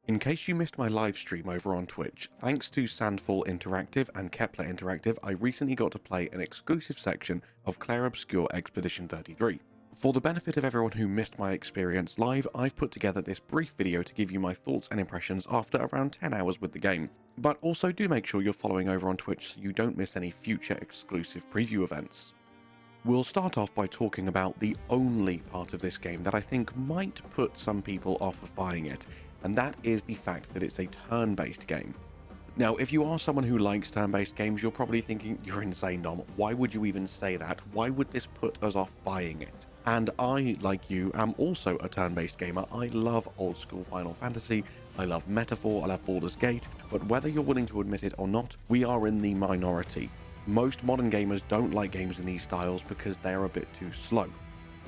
In case you missed my live stream over on Twitch, thanks to Sandfall Interactive and Kepler Interactive, I recently got to play an exclusive section of Clair Obscur Expedition 33. For the benefit of everyone who missed my experience live, I've put together this brief video to give you my thoughts and impressions after around 10 hours with the game. But also do make sure you're following over on Twitch so you don't miss any future exclusive preview events. We'll start off by talking about the only part of this game that I think might put some people off of buying it, and that is the fact that it's a turn-based game. Now, if you are someone who likes turn-based games, you're probably thinking, you're insane, Dom. Why would you even say that? Why would this put us off buying it? And I, like you, am also a turn-based gamer. I love old-school Final Fantasy, I love Metaphor, I love Baldur's Gate, but whether you're willing to admit it or not, we are in the minority. Most modern gamers don't like games in these styles because they're a bit too slow.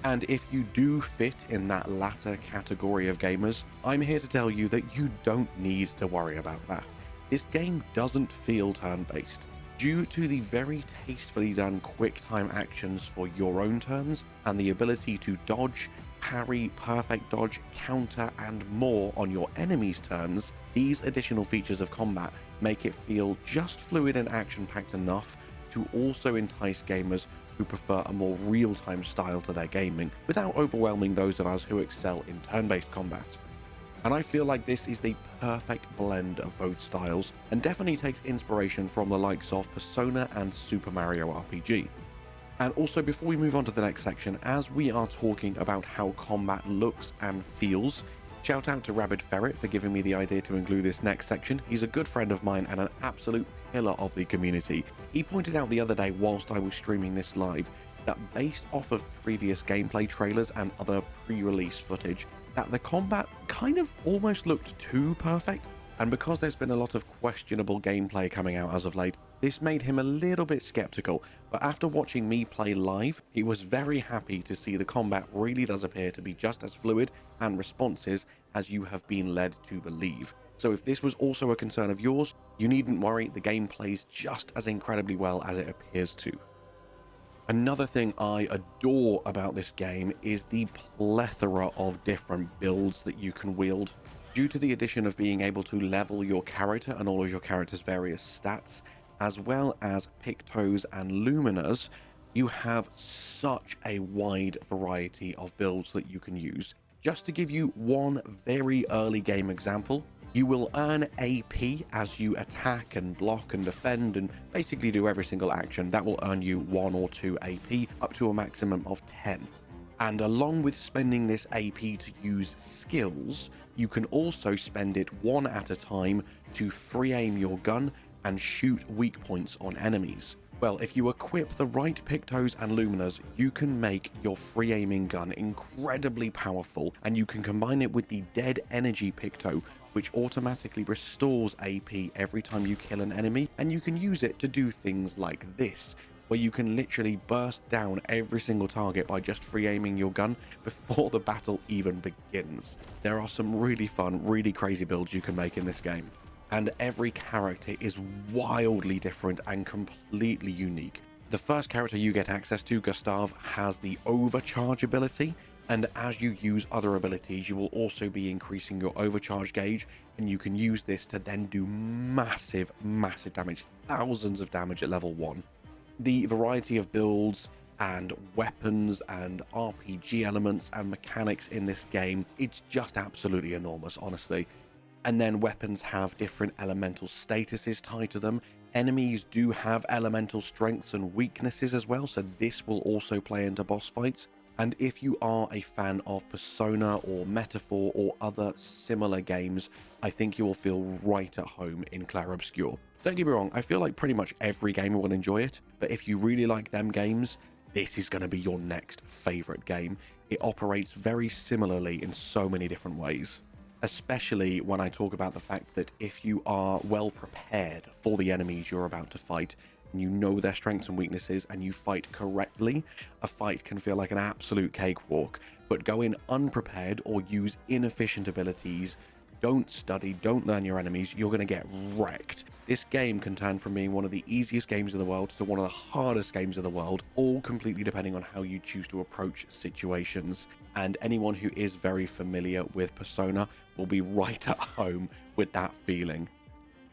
And if you do fit in that latter category of gamers, I'm here to tell you that you don't need to worry about that. This game doesn't feel turn-based. Due to the very tastefully done quick-time actions for your own turns, and the ability to dodge, parry, perfect dodge, counter, and more on your enemy's turns, these additional features of combat make it feel just fluid and action-packed enough to also entice gamers who prefer a more real-time style to their gaming, without overwhelming those of us who excel in turn-based combat. And I feel like this is the perfect blend of both styles, and definitely takes inspiration from the likes of Persona and Super Mario RPG. And also, before we move on to the next section, as we are talking about how combat looks and feels, shout out to Rabid Ferret for giving me the idea to include this next section. He's a good friend of mine and an absolute pillar of the community. He pointed out the other day whilst I was streaming this live that based off of previous gameplay trailers and other pre-release footage, that the combat kind of almost looked too perfect. And because there's been a lot of questionable gameplay coming out as of late, this made him a little bit skeptical, but after watching me play live, he was very happy to see the combat really does appear to be just as fluid and responsive as you have been led to believe. So if this was also a concern of yours, you needn't worry, the game plays just as incredibly well as it appears to. Another thing I adore about this game is the plethora of different builds that you can wield. Due to the addition of being able to level your character and all of your character's various stats, as well as Pictos and Luminas, you have such a wide variety of builds that you can use. Just to give you one very early game example, you will earn AP as you attack and block and defend and basically do every single action. That will earn you 1 or 2 AP up to a maximum of 10. And along with spending this AP to use skills, you can also spend it one at a time to free aim your gun and shoot weak points on enemies. Well, if you equip the right Pictos and Luminas, you can make your free aiming gun incredibly powerful, and you can combine it with the Dead Energy Picto, which automatically restores AP every time you kill an enemy, and you can use it to do things like this, where you can literally burst down every single target by just free aiming your gun before the battle even begins. There are some really fun, really crazy builds you can make in this game, and every character is wildly different and completely unique. The first character you get access to, Gustav, has the Overcharge ability, and as you use other abilities, you will also be increasing your overcharge gauge, and you can use this to then do massive damage, thousands of damage at level 1. The variety of builds and weapons and RPG elements and mechanics in this game, it's just absolutely enormous, honestly. And then weapons have different elemental statuses tied to them. Enemies do have elemental strengths and weaknesses as well, so this will also play into boss fights. And if you are a fan of Persona or Metaphor or other similar games, I think you will feel right at home in Clair Obscur. Don't get me wrong, I feel like pretty much every gamer will enjoy it, but if you really like them games, this is going to be your next favorite game. It operates very similarly in so many different ways, especially when I talk about the fact that if you are well prepared for the enemies you're about to fight, and you know their strengths and weaknesses, and you fight correctly, a fight can feel like an absolute cakewalk. But go in unprepared or use inefficient abilities, don't study, don't learn your enemies, you're going to get wrecked. This game can turn from being one of the easiest games in the world to one of the hardest games in the world, all completely depending on how you choose to approach situations. And anyone who is very familiar with Persona will be right at home with that feeling.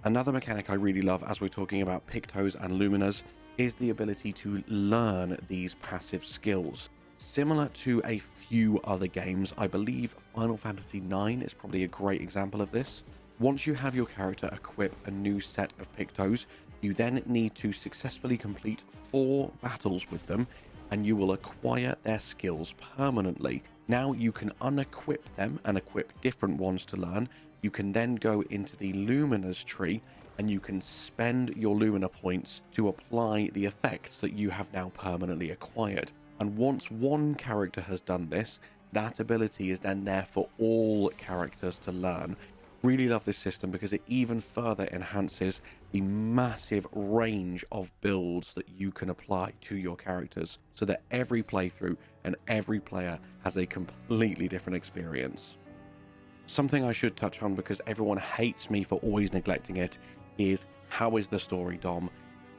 Another mechanic I really love, as we're talking about Pictos and Luminas, is the ability to learn these passive skills. Similar to a few other games, I believe Final Fantasy IX is probably a great example of this. Once you have your character equip a new set of Pictos, you then need to successfully complete 4 battles with them, and you will acquire their skills permanently. Now you can unequip them and equip different ones to learn. You can then go into the Lumina's tree, and you can spend your Lumina points to apply the effects that you have now permanently acquired. And once one character has done this, that ability is then there for all characters to learn. Really love this system because it even further enhances the massive range of builds that you can apply to your characters, so that every playthrough and every player has a completely different experience. Something I should touch on, because everyone hates me for always neglecting it, is how is the story, Dom?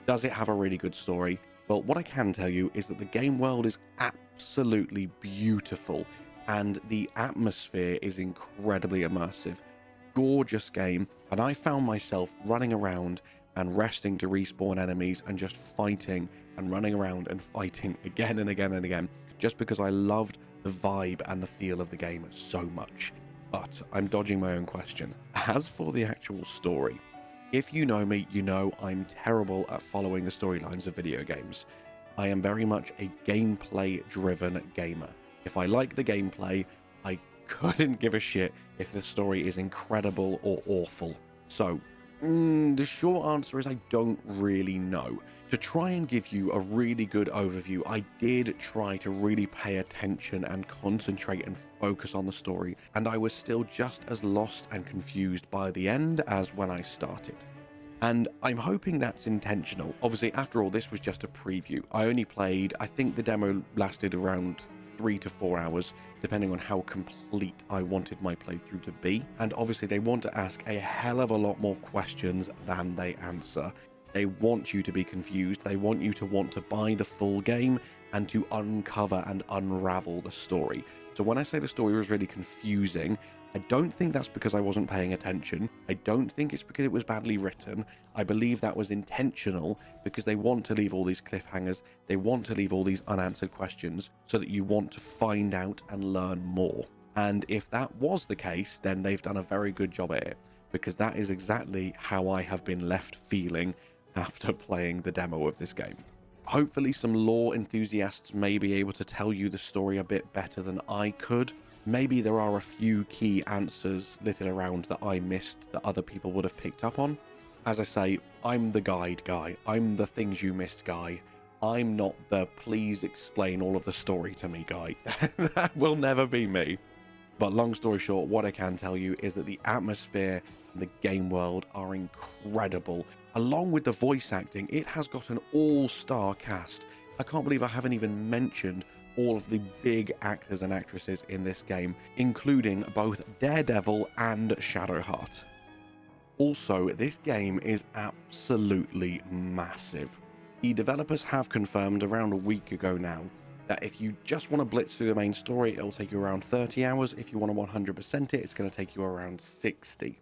Does it have a really good story? Well, what I can tell you is that the game world is absolutely beautiful, and the atmosphere is incredibly immersive. Gorgeous game, and I found myself running around and resting to respawn enemies and just fighting and running around and fighting again and again and again, just because I loved the vibe and the feel of the game so much. But I'm dodging my own question. As for the actual story, if you know me, you know I'm terrible at following the storylines of video games. I am very much a gameplay-driven gamer. If I like the gameplay, I couldn't give a shit if the story is incredible or awful. So, the short answer is I don't really know. To try and give you a really good overview, I did try to really pay attention and concentrate and focus on the story, and I was still just as lost and confused by the end as when I started. And I'm hoping that's intentional. Obviously, after all, this was just a preview. I only played, I think the demo lasted around 3 to 4 hours, depending on how complete I wanted my playthrough to be. And obviously they want to ask a hell of a lot more questions than they answer. They want you to be confused. They want you to want to buy the full game and to uncover and unravel the story. So when I say the story was really confusing, I don't think that's because I wasn't paying attention. I don't think it's because it was badly written. I believe that was intentional, because they want to leave all these cliffhangers. They want to leave all these unanswered questions so that you want to find out and learn more. And if that was the case, then they've done a very good job at it, because that is exactly how I have been left feeling after playing the demo of this game. Hopefully some lore enthusiasts may be able to tell you the story a bit better than I could. Maybe there are a few key answers littered around that I missed that other people would have picked up on. As I say, I'm the guide guy. I'm the things you missed guy. I'm not the please explain all of the story to me guy. That will never be me. But long story short, what I can tell you is that the atmosphere and the game world are incredible. Along with the voice acting, it has got an all-star cast. I can't believe I haven't even mentioned all of the big actors and actresses in this game, including both Daredevil and Shadowheart. Also, this game is absolutely massive. The developers have confirmed around a week ago now that if you just want to blitz through the main story, it'll take you around 30 hours. If you want to 100% it, it's going to take you around 60.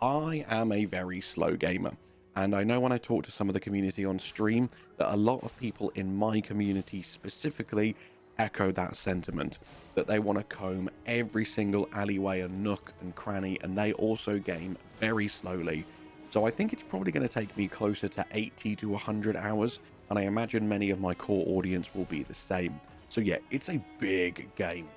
I am a very slow gamer, and I know when I talk to some of the community on stream that a lot of people in my community specifically echo that sentiment, that they want to comb every single alleyway and nook and cranny, and they also game very slowly. So I think it's probably going to take me closer to 80 to 100 hours, and I imagine many of my core audience will be the same. So yeah, it's a big game,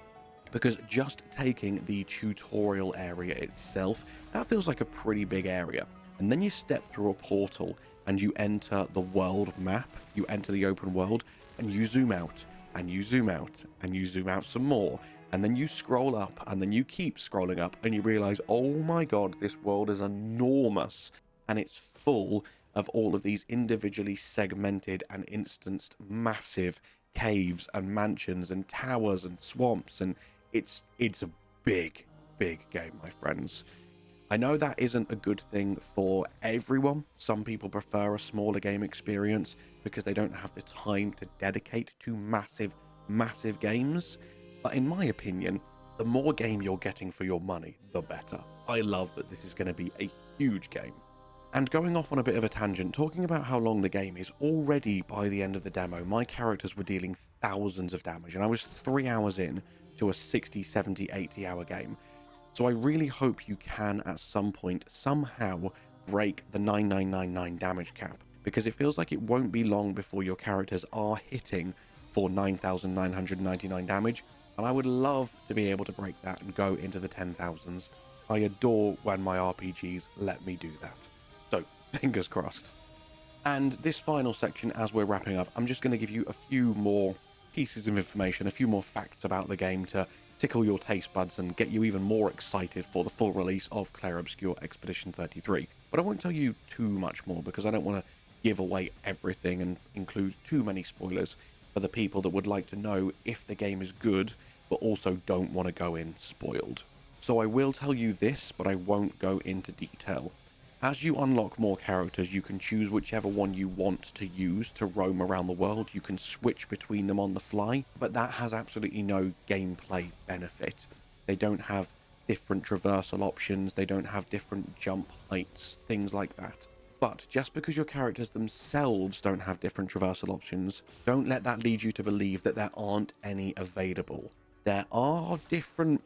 because just taking the tutorial area itself, that feels like a pretty big area. And then you step through a portal and you enter the world map, you enter the open world, and you zoom out, and you zoom out, and you zoom out some more, and then you scroll up, and then you keep scrolling up, and you realize, oh my god, this world is enormous, and it's full of all of these individually segmented and instanced massive caves and mansions and towers and swamps, and it's a big game, my friends. I know that isn't a good thing for everyone. Some people prefer a smaller game experience because they don't have the time to dedicate to massive games. But in my opinion, the more game you're getting for your money, the better. I love that this is going to be a huge game. And going off on a bit of a tangent, talking about how long the game is, already by the end of the demo, my characters were dealing thousands of damage, and I was 3 hours in to a 60, 70, 80 hour game. So I really hope you can, at some point, somehow break the 9999 damage cap, because it feels like it won't be long before your characters are hitting for 9,999 damage, and I would love to be able to break that and go into the 10,000s. I adore when my RPGs let me do that. So, fingers crossed. And this final section, as we're wrapping up, I'm just going to give you a few more pieces of information, a few more facts about the game to tickle your taste buds and get you even more excited for the full release of Clair Obscur Expedition 33. But I won't tell you too much more because I don't want to give away everything and include too many spoilers for the people that would like to know if the game is good, but also don't want to go in spoiled. So I will tell you this, but I won't go into detail. As you unlock more characters, you can choose whichever one you want to use to roam around the world. You can switch between them on the fly, but that has absolutely no gameplay benefit. They don't have different traversal options, they don't have different jump heights, things like that. But just because your characters themselves don't have different traversal options, don't let that lead you to believe that there aren't any available. There are different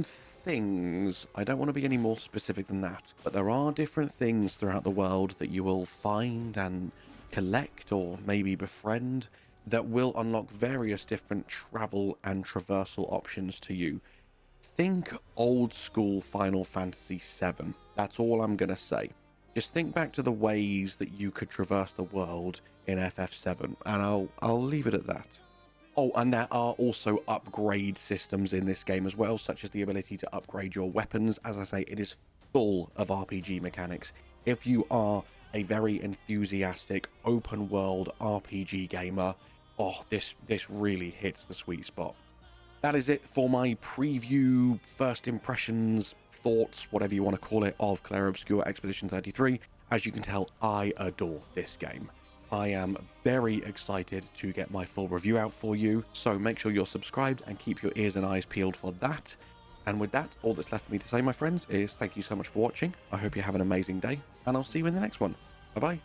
things. I don't want to be any more specific than that, but there are different things throughout the world that you will find and collect or maybe befriend that will unlock various different travel and traversal options to you. Think old school Final Fantasy VII. That's all I'm gonna say. Just think back to the ways that you could traverse the world in FF7, and I'll leave it at that. Oh, and there are also upgrade systems in this game as well, such as the ability to upgrade your weapons. As I say, it is full of RPG mechanics. If you are a very enthusiastic open world RPG gamer, oh, this really hits the sweet spot. That is it for my preview, first impressions, thoughts, whatever you want to call it, of Clair Obscur Expedition 33. As you can tell, I adore this game. I am very excited to get my full review out for you, so make sure you're subscribed and keep your ears and eyes peeled for that. And with that, all that's left for me to say, my friends, is thank you so much for watching. I hope you have an amazing day, and I'll see you in the next one. Bye-bye.